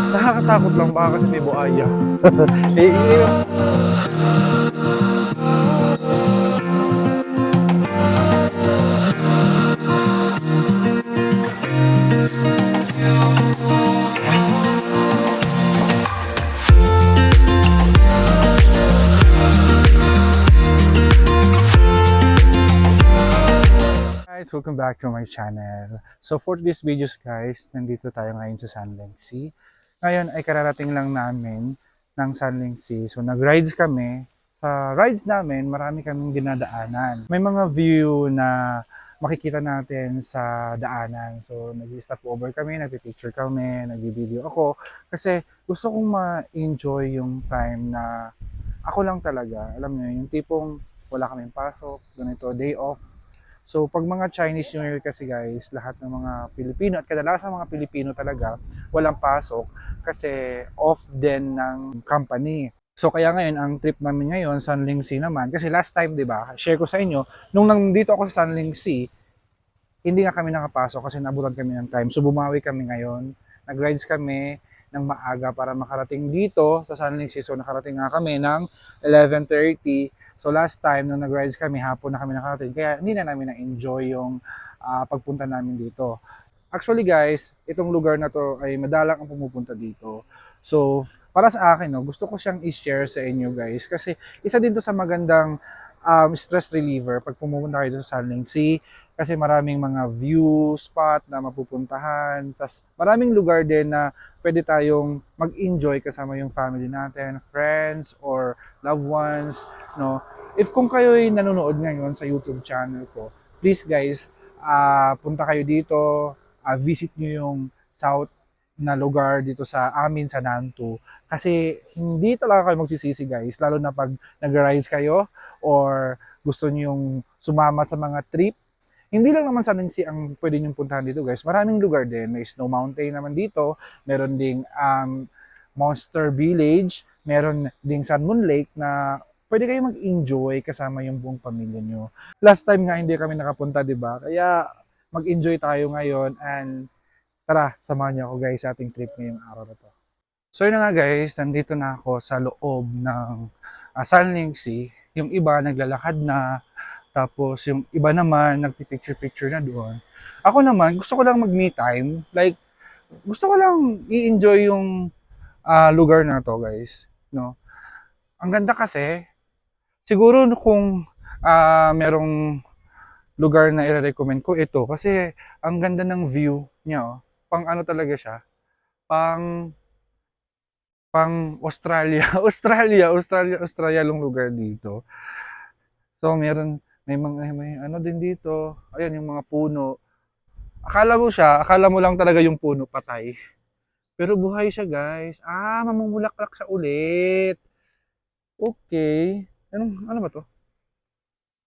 Nakakatakot lang baka kasi may buhaya. Eh, guys, welcome back to my channel. So for this videos guys, nandito tayo ngayon sa Sanling Sea. Ngayon ay kararating lang namin ng Sanling Sea. So nag-rides kami. Sa rides namin, marami kaming dinadaanan. May mga view na makikita natin sa daanan. So nag-stop over kami, nagpipicture kami, nag-video ako. Kasi gusto kong ma-enjoy yung time na ako lang talaga. Alam niyo, yung tipong wala kaming pasok, ganito, day off. So, pag mga Chinese New Year kasi guys, lahat ng mga Pilipino at kadalasan mga Pilipino talaga, walang pasok kasi off din ng company. So, kaya ngayon, ang trip namin ngayon, Sanling Sea naman, kasi last time, di ba, share ko sa inyo, nung nandito ako sa Sanling Sea, hindi nga kami nakapasok kasi nabutan kami ng time. So, bumawi kami ngayon. Nag-rides kami ng maaga para makarating dito sa Sanling Sea. So, nakarating nga kami ng 11:30. So last time nung nag-rides kami, hapon na kami nakarating. Kaya hindi na namin na-enjoy yung pagpunta namin dito. Actually guys, itong lugar na to ay madalang ang pumupunta dito. So para sa akin, no, gusto ko siyang i-share sa inyo guys. Kasi isa din to sa magandang stress reliever pag pumunta kayo sa Sanling Sea. Kasi maraming mga view spot na mapupuntahan. Tapos maraming lugar din na pwede tayong mag-enjoy kasama yung family natin, friends, or loved ones, no? If kung kayo ay nanonood ngayon sa YouTube channel ko, please guys, punta kayo dito, visit nyo yung south na lugar dito sa amin sa Nantu. Kasi hindi talaga kayo magsisisi guys, lalo na pag nag-rides kayo or gusto nyo yung sumama sa mga trip. Hindi lang naman San Nancy ang pwede niyong puntahan dito guys. Maraming lugar din. May Snow Mountain naman dito. Meron ding Monster Village. Meron ding Sun Moon Lake na pwede kayo mag-enjoy kasama yung buong pamilya nyo. Last time nga hindi kami nakapunta, di ba? Kaya mag-enjoy tayo ngayon and tara, samahan niyo ako guys sa ating trip ngayong araw na to. So yun na nga guys, nandito na ako sa loob ng Sanling Sea. Yung iba naglalakad na, tapos yung iba naman nagpipicture-picture na doon. Ako naman, gusto ko lang mag-me time. Like, gusto ko lang i-enjoy yung lugar na to guys. No? Ang ganda kasi, siguro kung merong lugar na i-recommend ko ito kasi ang ganda ng view niya. Oh. Pang ano talaga siya, pang Australia, Australia long lugar dito. So meron may ano din dito. Ayun yung mga puno. Akala mo lang talaga yung puno patay. Pero buhay siya, guys. Mamumulaklak siya ulit. Okay. Ano ba to?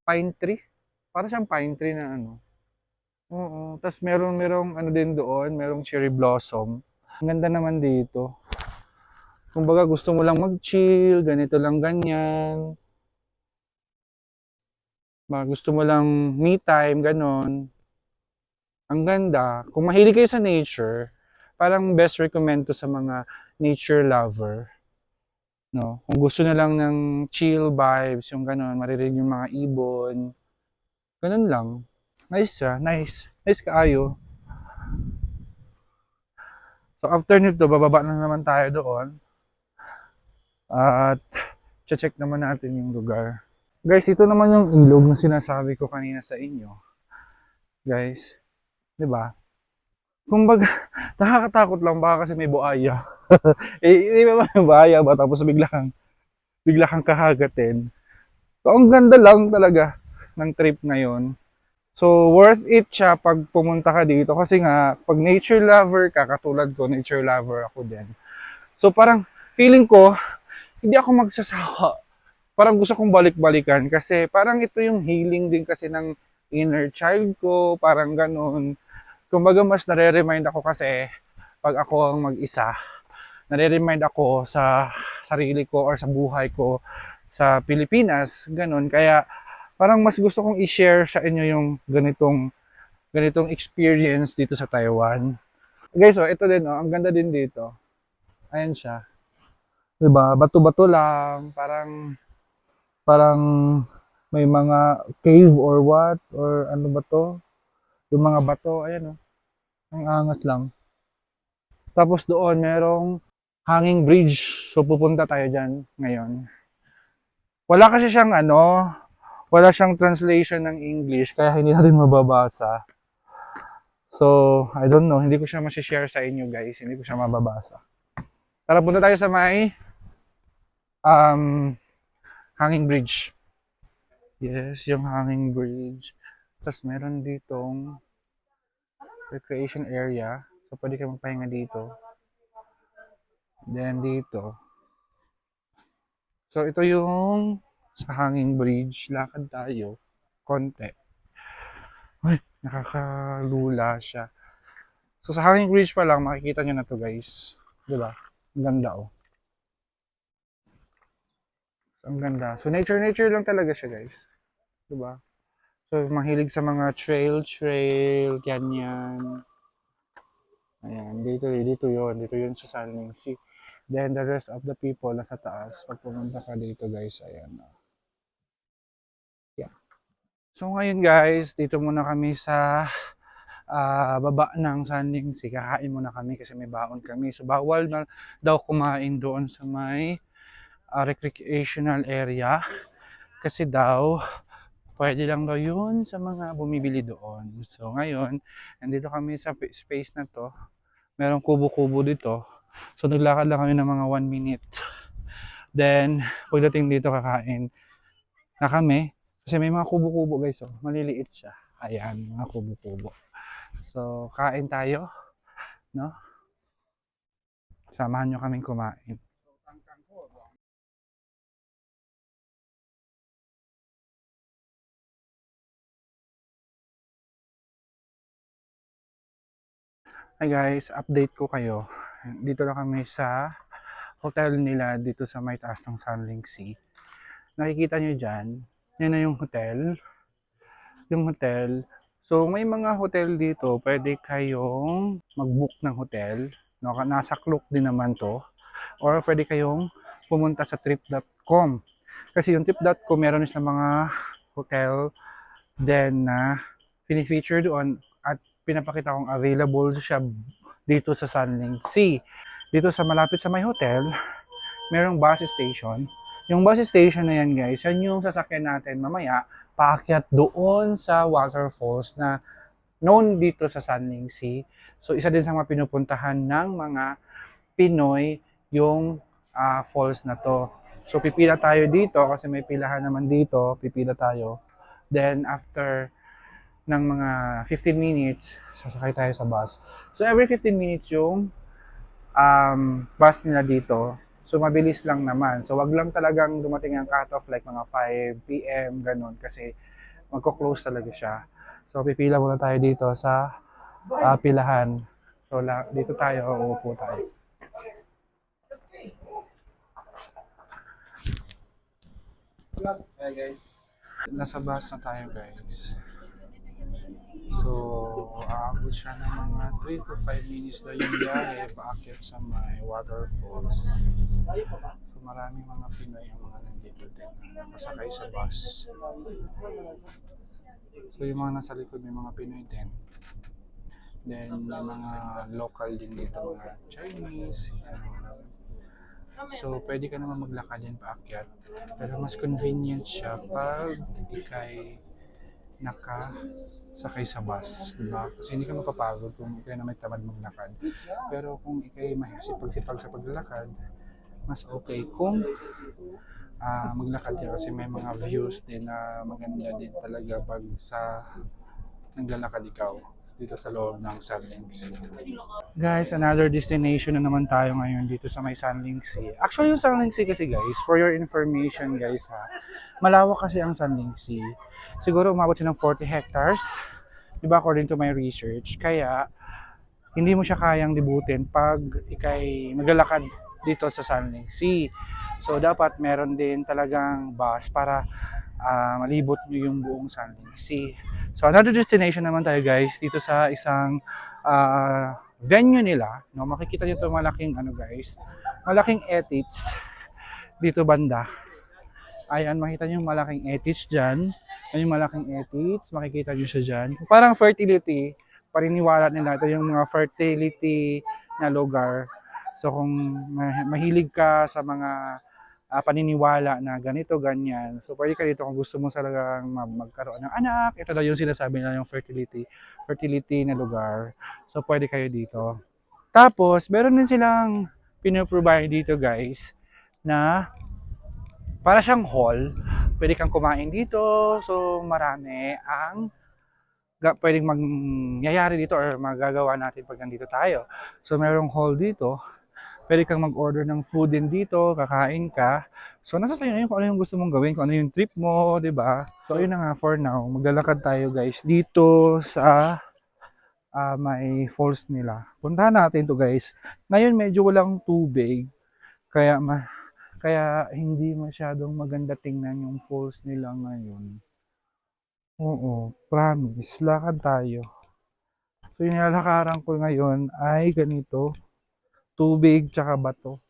Pine tree? Para siyang pine tree na ano. Oo. Tapos merong ano din doon, merong cherry blossom. Ang ganda naman dito. Kumbaga gusto mo lang mag-chill, ganito lang ganyan. Gusto mo lang me time, ganon. Ang ganda. Kung mahilig kayo sa nature, parang best recommend to sa mga nature lover. No? Kung gusto na lang ng chill vibes, yung ganon, maririnig yung mga ibon. Ganon lang. Nice siya, nice. Nice kaayo. So after nito, bababa na naman tayo doon. At check naman natin yung lugar. Guys, ito naman yung ilog na sinasabi ko kanina sa inyo. Guys, 'di ba? Kumbaga, nakakatakot lang baka kasi may buhaya. Di ba may buhaya ba tapos bigla kang kahagatin. So ang ganda lang talaga ng trip ngayon. So worth it siya pag pumunta ka dito kasi nga pag nature lover ka, katulad ko, nature lover ako din. So parang feeling ko hindi ako magsasawa. Parang gusto kong balik-balikan kasi parang ito yung healing din kasi ng inner child ko, parang ganun. Kumbaga mas nare-remind ako kasi pag ako ang mag-isa, nare-remind ako sa sarili ko or sa buhay ko sa Pilipinas, ganun. Kaya parang mas gusto kong i-share sa inyo yung ganitong ganitong experience dito sa Taiwan. Guys, oh, ito din, oh, ang ganda din dito. Ayan siya. 'Di ba? Bato-bato lang, parang parang may mga cave or what or ano ba 'to? Yung mga bato, ayan oh, ang angas lang. Tapos doon merong hanging bridge. So pupunta tayo diyan ngayon. Wala kasi siyang ano, wala siyang translation ng English kaya hindi natin mababasa. So, I don't know, hindi ko siya ma-share sa inyo guys, hindi ko siya mababasa. Tara, punta tayo sa may um, hanging bridge. Yes, yung hanging bridge. Tapos meron ditong recreation area. So, pwede kayo magpahinga dito. Then dito. So, ito yung sa hanging bridge. Lakad tayo. Konti. Ay, nakakalula siya. So, sa hanging bridge pa lang, makikita nyo na to guys. Diba? Ang ganda oh. Ang ganda. So, nature lang talaga siya guys. Diba? So, mahilig sa mga trail, ganyan. Ayan, dito yun sa Salming Sea. Then, the rest of the people nasa taas. Pag pumunta ka dito guys, ayan. Yeah. So, ngayon guys, dito muna kami sa baba ng Salming Sea. Kakain muna kami kasi may baon kami. So, bawal na daw kumain doon sa may recreational area. Kasi daw, pwede lang daw yun sa mga bumibili doon. So, ngayon, nandito kami sa space na to. Merong kubo-kubo dito. So, naglakad lang kami ng mga 1 minute. Then, pagdating dito kakain na kami. Kasi may mga kubo-kubo guys. Oh. Maliliit siya. Ayan, mga kubo-kubo. So, kain tayo. No? Samahan nyo kaming kumain. Hi guys, update ko kayo. Dito na kami sa hotel nila dito sa may taas ng Sunling Sea. Nakikita nyo dyan, yan na yung hotel. Yung hotel. So may mga hotel dito, pwede kayong mag-book ng hotel. No, nasa Klook din naman to. Or pwede kayong pumunta sa trip.com. Kasi yung trip.com meron silang mga hotel then na fini-feature doon at pinapakita kong available siya dito sa Sunling Sea. Dito sa malapit sa may hotel, merong bus station. Yung bus station na yan guys, yan yung sasakyan natin mamaya paakyat doon sa waterfalls na known dito sa Sunling Sea. So isa din sa mga pinupuntahan ng mga Pinoy yung falls na to. So pipila tayo dito kasi may pilahan naman dito, pipila tayo. Then after ng mga 15 minutes, sasakay tayo sa bus. So every 15 minutes yung bus nila dito. So mabilis lang naman. So wag lang talagang dumating ang cut-off like mga 5 p.m. ganun kasi magko-close talaga siya. So pipila muna tayo dito sa pilahan. So dito tayo, uupo tayo. Hi guys. Nasa bus na tayo guys. So, aabot siya ng mga 3 to 5 minutes na yung biyahe paakyat sa may waterfalls. So, maraming mga Pinoy ang mga nandito din na nakasakay sa bus. So, yung mga nasa likod may mga Pinoy din. Then, may mga local din dito, mga Chinese. So, pwede ka naman maglakad yan paakyat. Pero mas convenient siya pag ikay nakasakay sa bus, diba? Kasi hindi ka mapapagod kung ikay na may tamad maglakad. Pero kung ikay masipag-sipag sa paglalakad, mas okay kung maglakad ka kasi may mga views din na maganda din talaga pag sa naglalakad ikaw dito sa loob ng Sunling Sea. Guys, another destination na naman tayo ngayon dito sa may Sunling Sea. Actually, yung Sunling Sea kasi guys, for your information guys ha, malawak kasi ang Sunling Sea. Siguro umabot siya ng 40 hectares, di ba, according to my research. Kaya, hindi mo siya kayang libutin pag ikay maglalakad dito sa Sunling Sea. So, dapat meron din talagang bus para malibot nyo yung buong Sunling Sea. So another destination naman tayo guys dito sa isang venue nila. No, makikita nyo ito malaking ano guys, malaking ethics dito banda. Ayan, makita nyo yung malaking ethics dyan. Yan yung malaking ethics, makikita nyo siya dyan. Parang fertility, paniniwala nila. Ito yung mga fertility na lugar. So kung mahilig ka sa mga paniniwala na ganito, ganyan. So pwede ka dito kung gusto mo talagang magkaroon ng anak. Ito daw yung sinasabi nila yung fertility na lugar. So pwede kayo dito. Tapos, meron din silang pinoprovide dito guys na para siyang hall. Pwede kang kumain dito. So marami ang pwedeng mangyayari dito or magagawa natin pag nandito tayo. So merong hall dito. Pwede kang mag-order ng food din dito, kakain ka. So nasa sa'yo na yun kung ano yung gusto mong gawin, kung ano yung trip mo, 'di ba? So ayun na nga for now, maglalakad tayo guys dito sa may falls nila. Puntahan natin to guys. Ngayon medyo walang tubig, kaya kaya hindi masyadong maganda tingnan yung falls nila ngayon. Oo, promise, lakad tayo. So yung nilalakaran ko ngayon ay ganito, tubig tsaka bato.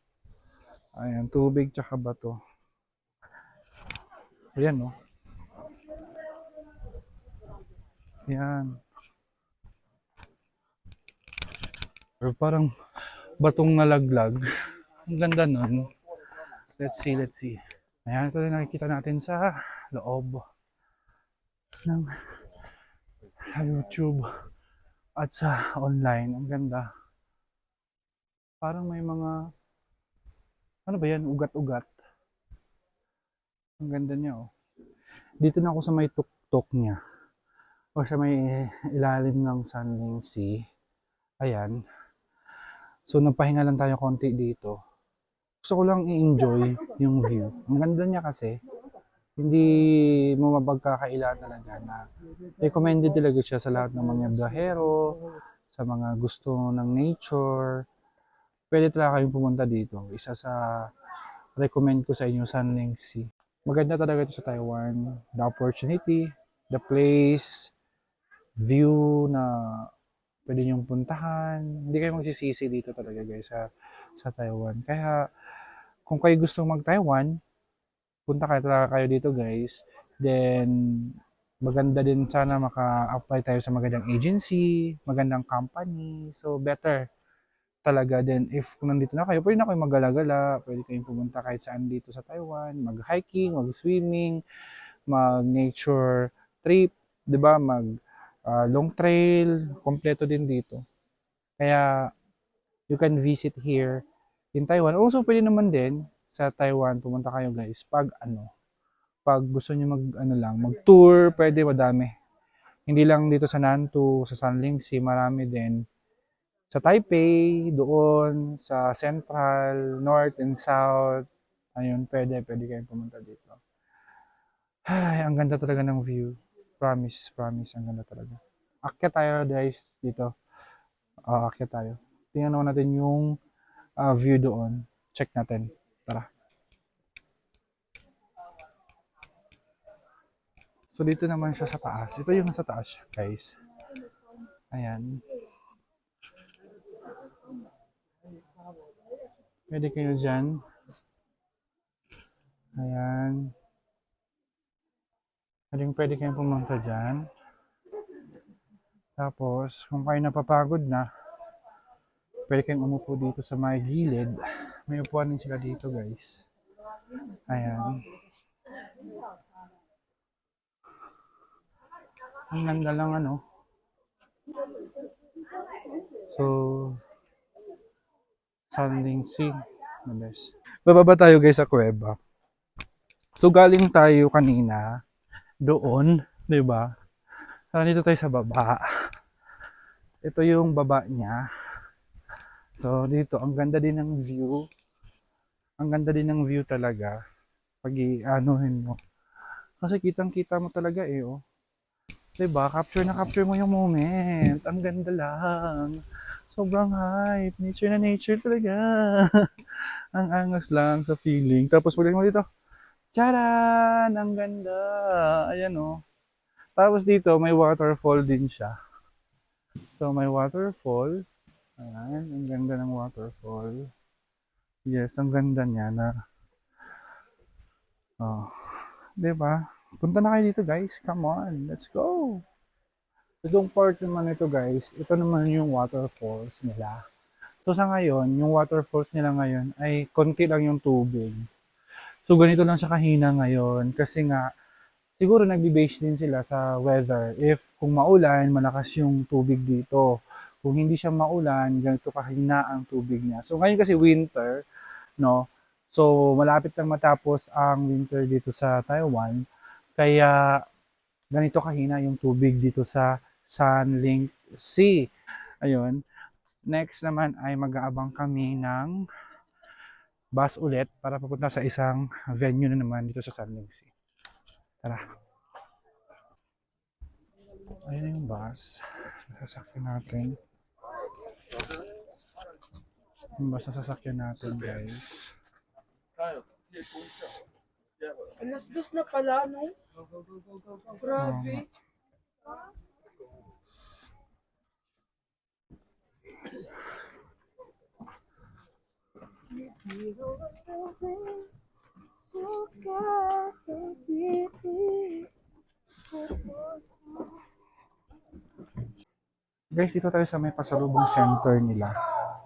Ayan, tubig tsaka bato. Ayan, no? Ayan. Or parang batong nalaglag. Ang ganda nun. Let's see, let's see. Ayan, ito yung nakikita natin sa loob ng sa YouTube at sa online. Ang ganda. Parang may mga, ano ba yan, ugat-ugat. Ang ganda niya, oh. Dito na ako sa may tuktok niya. O sa may ilalim ng Sunling Sea. Ayan. So, nagpahinga lang tayo konti dito. Gusto ko lang i-enjoy yung view. Ang ganda niya kasi. Hindi mo mapagkakaila talaga na recommended talaga siya sa lahat ng mga biyahero, sa mga gusto ng nature. Pwede talaga kayong pumunta dito. Isa sa recommend ko sa inyo, Sunling Sea. Maganda talaga ito sa Taiwan. The opportunity, the place, view na pwede niyong puntahan. Hindi kayo magsisisi dito talaga guys sa Taiwan. Kaya kung kayo gusto mag-Taiwan, punta kayo talaga kayo dito guys. Then maganda din sana maka-apply tayo sa magandang agency, magandang company. So better talaga din if kung nandito na kayo, pwede na kayo mag-gala-gala, pwede kayong pumunta kahit saan dito sa Taiwan, mag-hiking, mag-swimming, mag-nature trip, 'di ba? Mag long trail, kompleto din dito. Kaya you can visit here in Taiwan. Also pwede naman din sa Taiwan pumunta kayo guys pag gusto niyo mag-tour, pwede madami. Hindi lang dito sa Nantou, sa Sunling Sea, marami din sa Taipei, doon, sa Central, North and South. Ayun, pwede kayong pumunta dito. Ay, ang ganda talaga ng view. Promise, ang ganda talaga. Akyat tayo guys dito. Akyat tayo. Tingnan naman natin yung view doon. Check natin. Tara. So dito naman siya sa taas. Ito yung nasa taas guys. Ayan. Pwede kayo dyan. Ayan. Pwede kayong pumunta dyan. Tapos, kung kayo napapagod na, pwede kayong umupo dito sa may gilid. May upuan din sila dito guys. Ayan. Ang ganda lang So, Sunling Sea. Bababa tayo guys sa kuweba. So galing tayo kanina doon, 'di ba? So dito tayo sa baba. Ito yung baba niya. So dito ang ganda din ng view. Ang ganda din ng view talaga pag i-anuhin mo. Kasi kitang-kita mo talaga oh. 'Di ba? Capture na capture mo yung moment. Ang ganda lang. Sobrang hype. Nature na nature talaga. Ang angas lang sa feeling. Tapos pagdating mo dito, Charan! Ang ganda! Ayan oh. Tapos dito, may waterfall din siya. So, may waterfall. Ayan, ang ganda ng waterfall. Yes, ang ganda niya na. Oh, 'di ba? Punta na kayo dito, guys. Come on, let's go. Itong part naman ito, guys, ito naman yung waterfalls nila. So sa ngayon, yung waterfalls nila ngayon ay konti lang yung tubig. So ganito lang siya kahina ngayon kasi nga siguro nagbe-base din sila sa weather. If kung maulan, malakas yung tubig dito. Kung hindi siya maulan, ganito kahina ang tubig niya. So ngayon kasi winter, no? So malapit lang matapos ang winter dito sa Taiwan. Kaya ganito kahina yung tubig dito sa Sunling Sea. Ayun. Next naman ay mag-aabang kami ng bus ulit para papunta sa isang venue na naman dito sa Sunling Sea. Tara. Ayun yung bus. Sasakyan natin. Yung bus na sasakyan natin, guys. Alas dos na pala, no? Grabe. Guys, dito tayo sa may pasalubong center nila.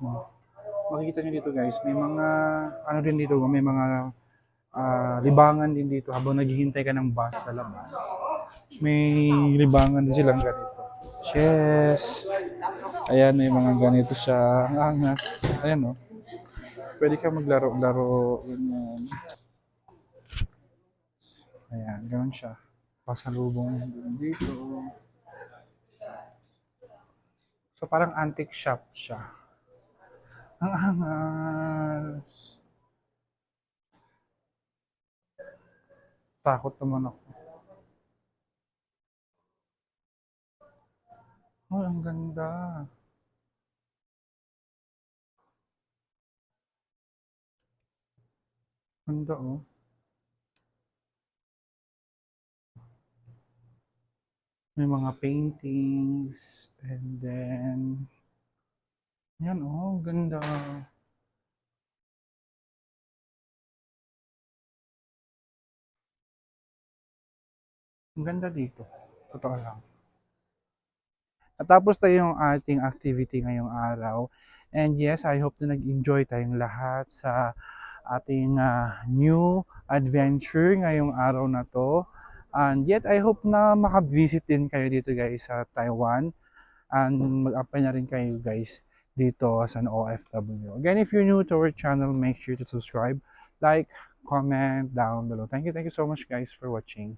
No? Makikita nyo dito, guys, may mga, ano din dito, may mga libangan din dito habang naghihintay ka ng bus sa labas. May libangan din silang ganito. Chess. Ayan, may mga ganito siya. Ang angas. Ayan, no? Pwede ka maglaro-laro. Ganyan. Ayan, ganun siya. Pasalubong dito. So, parang antique shop siya. Ang angas. Takot naman ako. Oh, ang ganda. Ganda, oh. May mga paintings. And then, yan, oh, ganda. Ang ganda dito. Totoo lang. Natapos tayo yung ating activity ngayong araw. And yes, I hope na nag-enjoy tayong lahat sa ating new adventure ngayong araw na to. And yet, I hope na makavisit din kayo dito guys sa Taiwan. And mag-apply na rin kayo guys dito as an OFW. Again, if you're new to our channel, make sure to subscribe, like, comment down below. Thank you so much guys for watching.